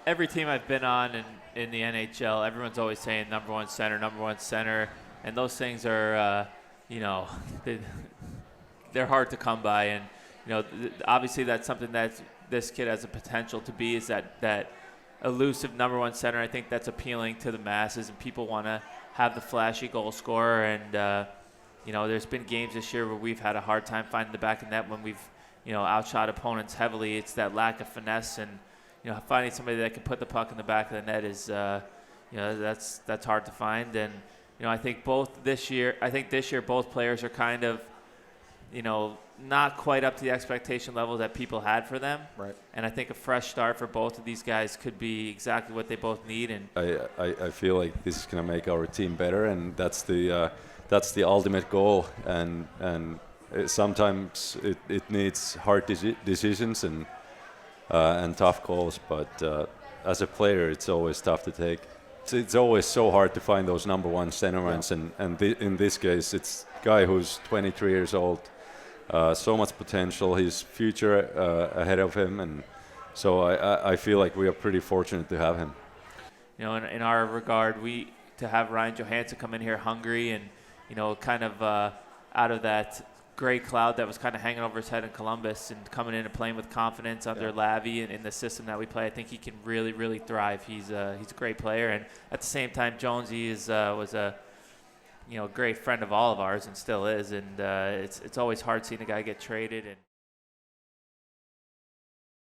every team I've been on in the NHL, everyone's always saying number one center, and those things are, they're hard to come by. And obviously that's something that this kid has the potential to be, is that elusive number one center. I think that's appealing to the masses, and people want to have the flashy goal scorer. And there's been games this year where we've had a hard time finding the back of net when we've outshot opponents heavily. It's that lack of finesse, and finding somebody that can put the puck in the back of the net is that's hard to find. And I think this year both players are kind of not quite up to the expectation level that people had for them. Right. And I think a fresh start for both of these guys could be exactly what they both need. And I feel like this is going to make our team better, and that's the ultimate goal. And sometimes it needs hard decisions and tough calls. But as a player, it's always tough to take. It's always so hard to find those number one centermans, and in this case, it's a guy who's 23 years old, so much potential, his future ahead of him, and so I feel like we are pretty fortunate to have him. In our regard, to have Ryan Johansen come in here hungry and kind of out of that gray cloud that was kind of hanging over his head in Columbus, and coming in and playing with confidence under Lavi and in the system that we play, I think he can really, really thrive. He's a great player, and at the same time, Jonesy was a great friend of all of ours and still is. And it's always hard seeing a guy get traded. And